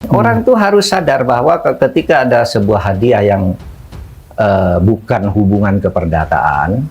Orang tuh harus sadar bahwa ketika ada sebuah hadiah yang bukan hubungan keperdataan,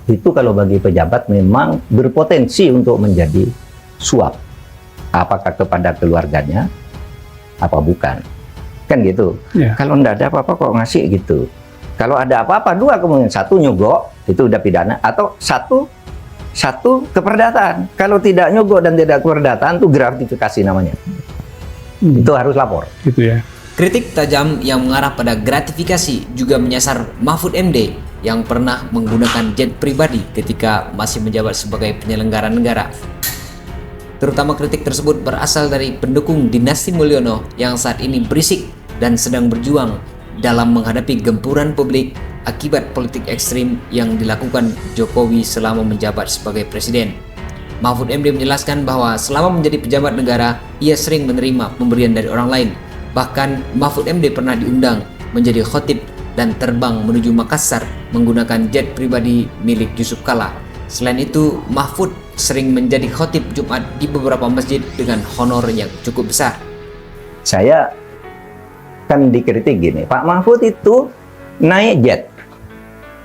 itu kalau bagi pejabat memang berpotensi untuk menjadi suap. Apakah kepada keluarganya, apa bukan? Kan gitu. Kalau enggak ada apa-apa kok ngasih gitu. Kalau ada apa-apa, dua kemungkinan. Satu nyogok, itu udah pidana. Atau satu keperdataan. Kalau tidak nyogok dan tidak keperdataan, itu gratifikasi namanya. Itu harus lapor. Gitu ya. Kritik tajam yang mengarah pada gratifikasi juga menyasar Mahfud MD yang pernah menggunakan jet pribadi ketika masih menjabat sebagai penyelenggara negara. Terutama kritik tersebut berasal dari pendukung dinasti Mulyono yang saat ini berisik dan sedang berjuang dalam menghadapi gempuran publik akibat politik ekstrim yang dilakukan Jokowi selama menjabat sebagai presiden. Mahfud MD menjelaskan bahwa selama menjadi pejabat negara, ia sering menerima pemberian dari orang lain. Bahkan Mahfud MD pernah diundang menjadi khotib dan terbang menuju Makassar menggunakan jet pribadi milik Yusuf Kala. Selain itu, Mahfud sering menjadi khotib Jumat di beberapa masjid dengan honor yang cukup besar. Saya kan dikritik gini, Pak Mahfud itu naik jet,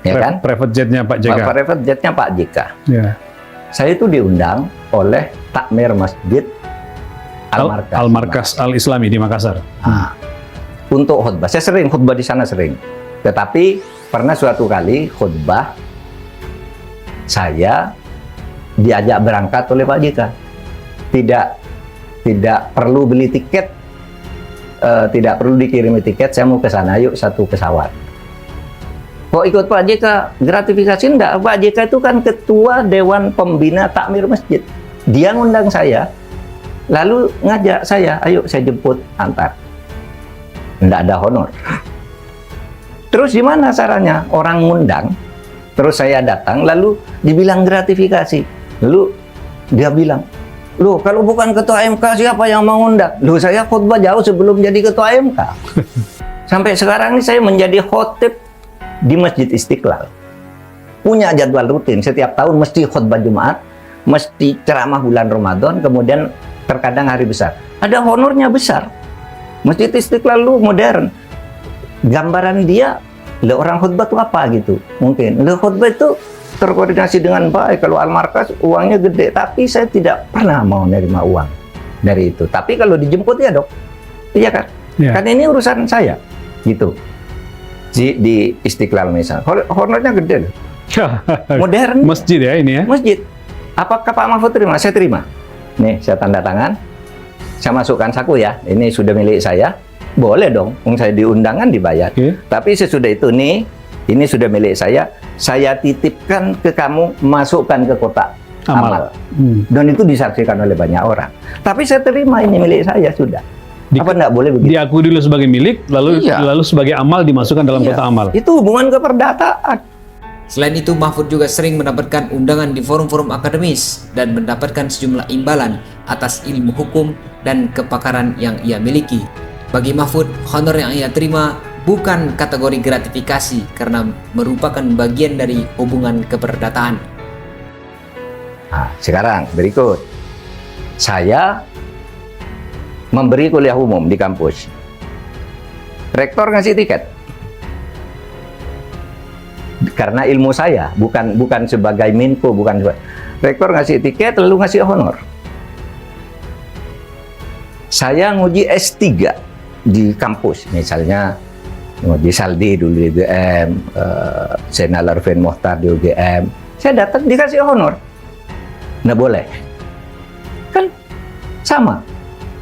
ya kan? Private jetnya Pak JK. Private jetnya Pak JK. Ya. Saya itu diundang oleh takmir masjid Al-Markas Al-Islami di Makassar. Untuk khutbah. Saya sering khutbah di sana sering. Tetapi pernah suatu kali khutbah saya diajak berangkat oleh Pak JK. Tidak perlu beli tiket, tidak perlu dikirimi tiket. Saya mau ke sana, yuk satu pesawat. Kok ikut Pak JK? Gratifikasi enggak. Pak JK itu kan ketua Dewan Pembina Takmir Masjid. Dia ngundang saya. Lalu ngajak saya, ayo saya jemput, antar. Nggak ada honor. Terus gimana caranya? Orang ngundang, terus saya datang, lalu dibilang gratifikasi. Lalu dia bilang, loh kalau bukan ketua MK siapa yang mau ngundang? Loh saya khutbah jauh sebelum jadi ketua MK. Sampai sekarang ini saya menjadi khotib di Masjid Istiqlal. Punya jadwal rutin, setiap tahun mesti khutbah Jumat, mesti ceramah bulan Ramadan, kemudian terkadang hari besar. Ada honornya besar. Masjid Istiqlal lu modern. Gambaran dia, orang khutbah itu apa gitu? Mungkin. Khutbah itu terkoordinasi dengan baik. Kalau Al-Markas uangnya gede, tapi saya tidak pernah mau nerima uang dari itu. Tapi kalau dijemput ya dok, iya kan? Ya. Kan ini urusan saya, gitu. Di Istiqlal misalnya, honornya gede. Modern. Masjid ya ini ya? Masjid. Apakah Pak Mahfud terima? Saya terima. Nih, saya tanda tangan. Saya masukkan saku ya. Ini sudah milik saya. Boleh dong. Saya diundangan dibayar. Tapi sesudah itu nih, ini sudah milik saya. Saya titipkan ke kamu, masukkan ke kotak amal. Dan itu disaksikan oleh banyak orang. Tapi saya terima ini milik saya sudah. Apa enggak boleh begitu? Diakui dulu sebagai milik, lalu sebagai amal dimasukkan dalam kotak amal. Itu hubungan keperdataan. Selain itu, Mahfud juga sering mendapatkan undangan di forum-forum akademis dan mendapatkan sejumlah imbalan atas ilmu hukum dan kepakaran yang ia miliki. Bagi Mahfud, honor yang ia terima bukan kategori gratifikasi karena merupakan bagian dari hubungan keperdataan. Nah, sekarang berikut. Saya memberi kuliah umum di kampus. Rektor ngasih tiket. Karena ilmu saya, bukan sebagai Menko, rektor ngasih tiket lalu ngasih honor. Saya nguji S3 di kampus, misalnya nguji Saldi dulu di UGM, Senal Arvin Mohtar di UGM. Saya datang dikasih honor. Nggak boleh. Kan sama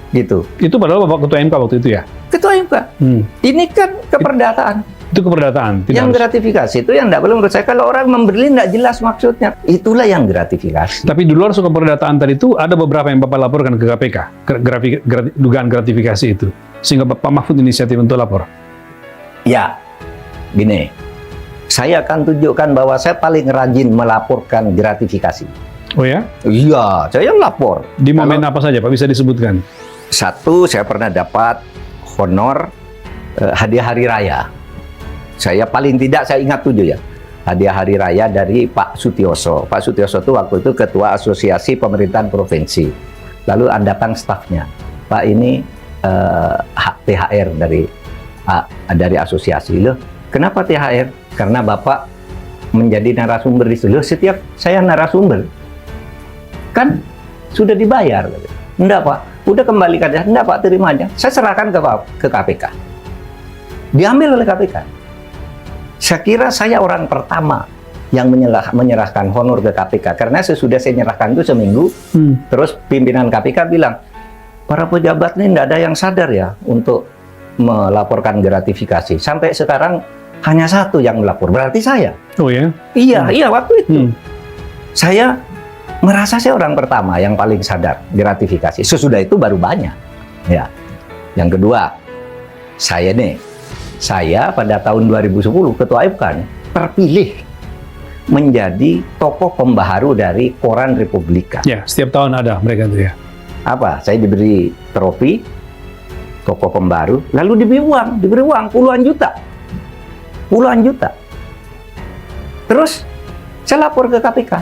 gitu. Itu padahal Bapak Ketua MK waktu itu ya? Ketua MK. Ini kan keperdataan. Itu keperdataan. Yang gratifikasi itu yang tidak boleh menurut saya. Kalau orang memberi tidak jelas maksudnya, itulah yang gratifikasi. Tapi di luar keperdataan tadi itu ada beberapa yang Bapak laporkan ke KPK, dugaan gratifikasi itu, sehingga Bapak Mahfud inisiatif untuk lapor. Ya, gini, saya akan tunjukkan bahwa saya paling rajin melaporkan gratifikasi. Oh ya? Iya, saya lapor. Di momen apa saja Pak, bisa disebutkan? Satu, saya pernah dapat honor hadiah hari raya. Saya paling tidak, saya ingat 7 ya. Hadiah hari raya dari Pak Sutioso. Pak Sutioso itu waktu itu Ketua Asosiasi Pemerintahan Provinsi. Lalu datang stafnya. Pak, ini THR dari asosiasi. Loh, kenapa THR? Karena Bapak menjadi narasumber di situ. Loh, setiap saya narasumber kan sudah dibayar. Enggak Pak, udah kembalikan aja. Enggak Pak, terima aja. Saya serahkan ke KPK. Diambil oleh KPK. Saya kira saya orang pertama yang menyerahkan honor ke KPK, karena sesudah saya nyerahkan itu seminggu, terus pimpinan KPK bilang, para pejabat ini tidak ada yang sadar ya untuk melaporkan gratifikasi. Sampai sekarang hanya satu yang melapor, berarti saya. Oh ya? Iya waktu itu. Saya merasa saya orang pertama yang paling sadar gratifikasi. Sesudah itu baru banyak. Ya. Yang kedua, saya pada tahun 2010 ketua FK terpilih menjadi tokoh pembaharu dari Koran Republika. Ya, setiap tahun ada mereka itu ya. Apa? Saya diberi trofi tokoh pembaru, lalu diberi uang puluhan juta. Terus saya lapor ke KPK.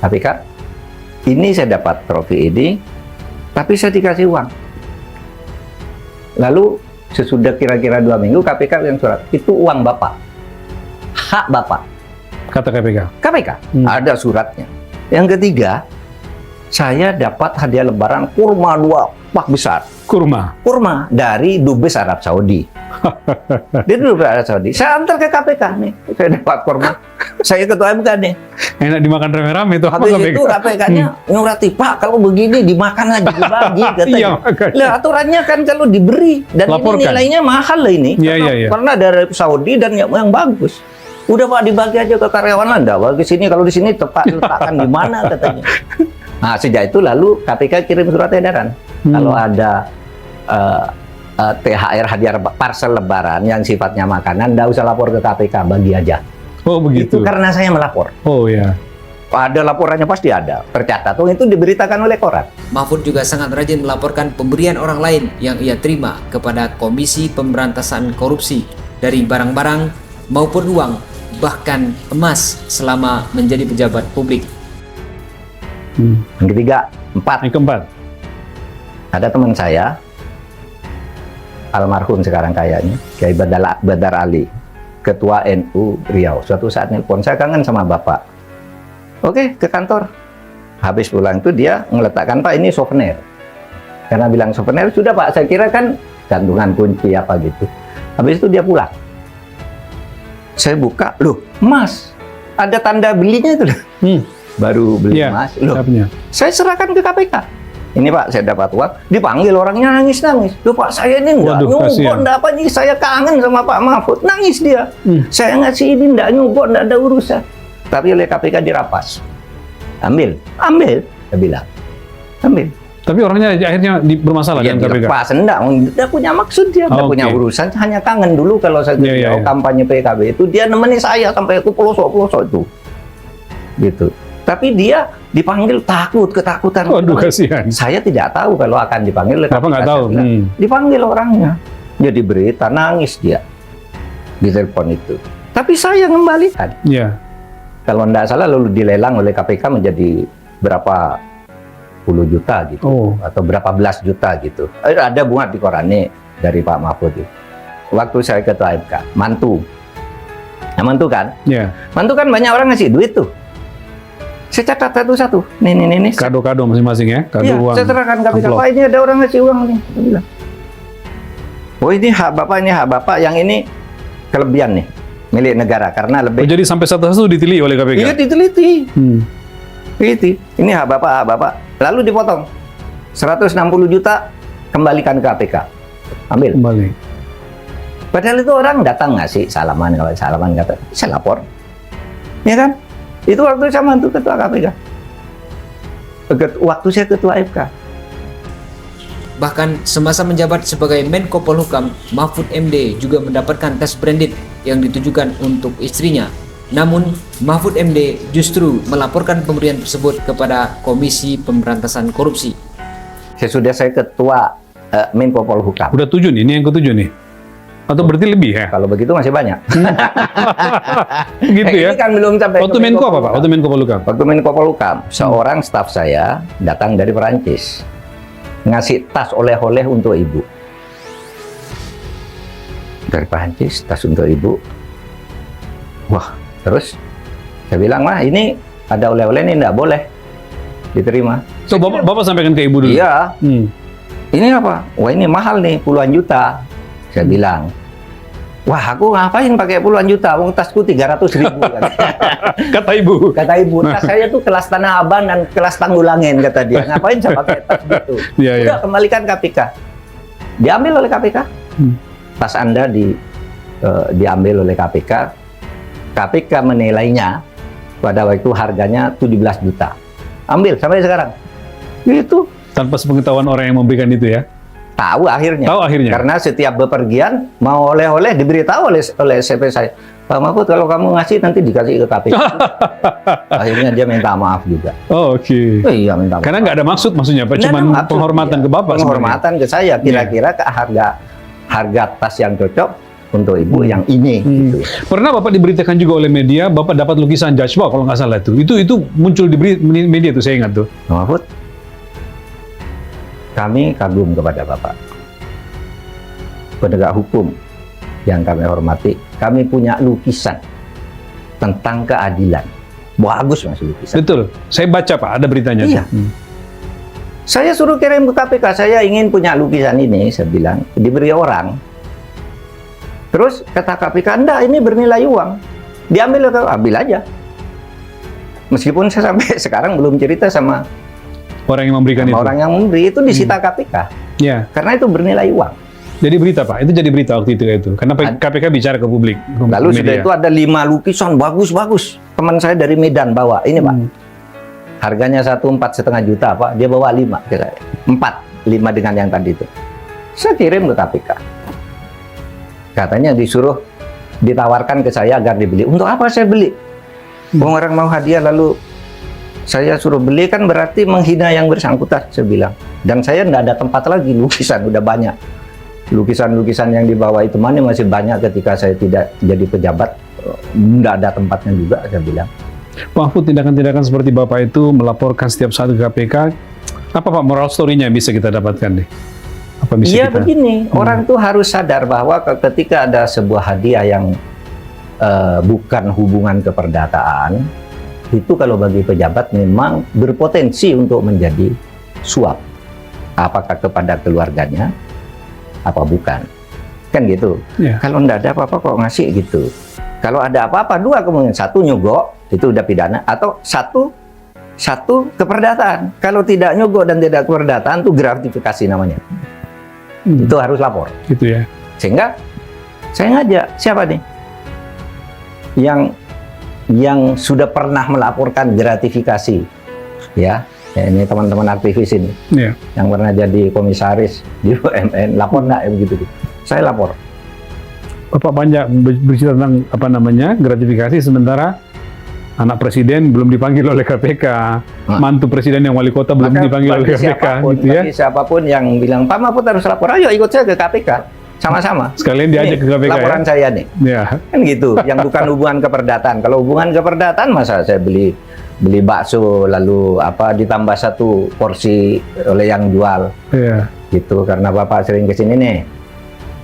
KPK, ini saya dapat trofi ini, tapi saya dikasih uang. Lalu sesudah kira-kira 2 minggu KPK yang surat, itu uang Bapak, hak Bapak. Kata KPK. Ada suratnya. Yang ketiga, saya dapat hadiah lebaran kurma 2 pak besar. Kurma dari Dubes Arab Saudi. Dia Dubes Arab Saudi. Saya antar ke KPK nih. Saya dapat kurma. Saya ketua MK nih. Enak dimakan rame-rame itu. Habis itu KPK-nya nyurati, Pak, kalau begini dimakan aja, dibagi katanya. Iya, makanya. Lah aturannya kan kalau diberi dan Laporkan. ini nilainya mahal lah ini. Iya. Karena dari Saudi dan yang bagus. Udah Pak, dibagi aja ke karyawan Anda. Bagi sini, kalau di sini letakkan di mana katanya. Nah, sejak itu lalu KPK kirim surat edaran. Kalau ada THR hadiah parcel lebaran yang sifatnya makanan, nggak usah lapor ke KPK, bagi aja. Oh begitu. Itu karena saya melapor. Oh ya. Ada laporannya pasti ada, tercatat. Itu diberitakan oleh koran. Mahfud juga sangat rajin melaporkan pemberian orang lain yang ia terima kepada Komisi Pemberantasan Korupsi dari barang-barang maupun uang, bahkan emas selama menjadi pejabat publik. Yang ketiga, Yang keempat. ada teman saya, almarhum sekarang kayaknya, Kiai Badar Ali, Ketua NU Riau. Suatu saat nelpon, saya kangen sama Bapak. Oke, ke kantor. Habis pulang itu dia ngeletakkan, Pak, ini souvenir. Karena bilang souvenir, sudah Pak, saya kira kan gantungan kunci apa gitu. Habis itu dia pulang. Saya buka, loh, emas. Ada tanda belinya itu. Baru beli emas. Loh, saya serahkan ke KPK. Ini Pak, saya dapat uang. Dipanggil orangnya nangis-nangis. Loh Pak, saya ini nggak nyugot, nggak apa nih. Saya kangen sama Pak Mahfud. Nangis dia. Saya ngasih ini nggak nyugot, nggak ada urusan. Tapi oleh KPK dirapas. Ambil. Saya bilang. Ambil. Tapi orangnya akhirnya bermasalah dengan KPK? Dilepas, enggak punya maksud dia, enggak punya urusan, hanya kangen dulu kalau saya kampanye PKB itu, dia nemeni saya sampai ke pelosok-pelosok itu. Gitu. Tapi dia dipanggil ketakutan. Waduh, kasihan. Saya tidak tahu kalau akan dipanggil oleh KPK. Kenapa nggak tahu? Dipanggil orangnya. Dia diberita, nangis dia. Di telepon itu. Tapi saya kembalikan. Iya. Kalau tidak salah lalu dilelang oleh KPK menjadi berapa puluh juta gitu, atau berapa belas juta gitu. Ada muat di koran nih dari Pak Mahfud itu. Waktu saya ketua MK, mantu kan? Iya. Mantu kan banyak orang ngasih duit tuh. Saya catat satu-satu. Nih. Kado-kado masing-masing ya? Kado uang. Saya serahkan KPK. Pak, ini ada orang ngasih uang nih. Saya bilang. Oh, ini hak Bapak, yang ini kelebihan nih. Milik negara, karena lebih. Jadi sampai satu-satu diteliti oleh KPK? Iya, diteliti. Ini hak Bapak. Lalu dipotong. 160 juta kembalikan ke KPK. Ambil. Kembali. Padahal itu orang datang ngasih salaman kata, saya lapor. Ya kan? Itu waktu saya mantu ketua KPK. Waktu saya ketua FK. Bahkan semasa menjabat sebagai Menko Polhukam, Mahfud MD juga mendapatkan tes branded yang ditujukan untuk istrinya. Namun, Mahfud MD justru melaporkan pemberian tersebut kepada Komisi Pemberantasan Korupsi. Sesudah saya ketua Menko Polhukam. Udah 7 nih, ini yang ke-7 nih? Atau berarti lebih ya? Kalau begitu masih banyak. Gitu ya? Ini kan belum sampai. Waktu Menko apa Pak? Waktu Menko Polhukam? Waktu Menko Polhukam, seorang staf saya datang dari Perancis. Ngasih tas oleh-oleh untuk ibu. Dari Perancis, tas untuk ibu. Wah, terus saya bilang, "Mah, ini ada oleh-oleh ini enggak boleh diterima." So, bapak sampaikan ke ibu dulu? Iya. Ini apa? Wah, ini mahal nih, puluhan juta. Saya bilang, wah, aku ngapain pakai puluhan juta? Wong tasku 300.000. Kata ibu. Kata ibu, tas saya tuh kelas Tanah Abang dan kelas Tanggulangin, kata dia. Ngapain saya pakai tas gitu? Iya, iya. Udah, kembalikan KPK. Diambil oleh KPK. Tas Anda diambil oleh KPK. KPK menilainya pada waktu itu harganya 17 juta. Ambil sampai sekarang. Itu Tanpa sepengetahuan orang yang memberikan itu ya? tahu akhirnya. Tahu akhirnya? Karena setiap bepergian mau oleh-oleh diberitahu oleh CP saya. Pak Mahfud, kalau kamu ngasih nanti dikasih ke KPK. Akhirnya dia minta maaf juga. Oh, oke. Iya, minta maaf. Karena nggak ada maksud maksudnya, Pak. Cuma Nggak ada maksud, penghormatan iya. ke Bapak. Penghormatan ke saya. Kira-kira ke harga tas yang cocok untuk ibu yang ini. Gitu. Pernah Bapak diberitakan juga oleh media, Bapak dapat lukisan Jajwa kalau nggak salah itu. Itu muncul di media tuh, saya ingat tuh. Pak Mahfud, kami kagum kepada Bapak. Penegak hukum yang kami hormati, kami punya lukisan tentang keadilan. Bagus Mas lukisan. Betul. Saya baca Pak, ada beritanya. Iya. Saya suruh kirim ke KPK, saya ingin punya lukisan ini, saya bilang, diberi orang. Terus kata KPK, enggak, ini bernilai uang. Diambil, ambil aja. Meskipun saya sampai sekarang belum cerita sama Orang yang memberikan itu. orang yang memberi, itu disita KPK. Ya. Karena itu bernilai uang. Jadi berita Pak, itu jadi berita waktu itu. Karena KPK bicara ke publik. Lalu ke sudah media. itu ada 5 lukisan bagus-bagus. Teman saya dari Medan bawa, ini Pak. Harganya 4,5 juta Pak, dia bawa 5. 5 dengan yang tadi itu. Saya kirim ke KPK. Katanya disuruh ditawarkan ke saya agar dibeli. Untuk apa saya beli? Orang mau hadiah lalu saya suruh beli, kan berarti menghina yang bersangkutan, saya bilang. Dan saya tidak ada tempat lagi, lukisan udah banyak. Lukisan-lukisan yang dibawa itu mana masih banyak ketika saya tidak jadi pejabat. Tidak ada tempatnya juga, saya bilang. Pak Mahfud, tindakan-tindakan seperti Bapak itu melaporkan setiap saat ke KPK, apa Pak moral story-nya bisa kita dapatkan deh? Apa bisa Iya kita... begini, orang tuh harus sadar bahwa ketika ada sebuah hadiah yang bukan hubungan keperdataan, itu kalau bagi pejabat memang berpotensi untuk menjadi suap. Apakah kepada keluarganya, apa bukan? Kan gitu. Ya. Kalau enggak ada apa-apa kok ngasih gitu. Kalau ada apa-apa, 2 kemungkinan. 1 nyogok, itu udah pidana. Atau satu keperdataan. Kalau tidak nyogok dan tidak keperdataan, itu gratifikasi namanya. Itu harus lapor. Gitu ya. Sehingga saya ngajak, siapa nih yang sudah pernah melaporkan gratifikasi, ya ini teman-teman aktivis ini, Ya. yang pernah jadi komisaris di BUMN, lapor nggak begitu? Saya lapor. Bapak banyak bercerita tentang apa namanya gratifikasi, sementara anak presiden belum dipanggil oleh KPK, mantu presiden yang wali kota belum Maka dipanggil oleh bagi KPK, siapapun, gitu ya. bagi siapapun yang bilang Pak Mahfud harus lapor, ayo ikut saya ke KPK, sama-sama. Sekalian diajak Nih, ke KPK laporan ya. saya nih, Ya. kan gitu. Yang bukan hubungan keperdataan. Kalau hubungan keperdataan, masa saya beli bakso lalu apa ditambah 1 porsi oleh yang jual, Ya. gitu. Karena Bapak sering kesini nih,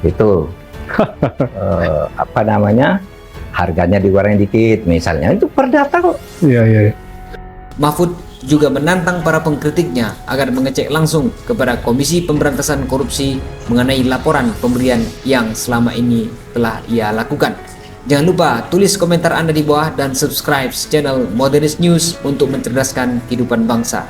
itu apa namanya, harganya digoreng dikit, misalnya, itu perdata kok. Iya, iya. Mahfud juga menantang para pengkritiknya agar mengecek langsung kepada Komisi Pemberantasan Korupsi mengenai laporan pemberian yang selama ini telah ia lakukan. Jangan lupa tulis komentar Anda di bawah dan subscribe channel Modernist News untuk mencerdaskan kehidupan bangsa.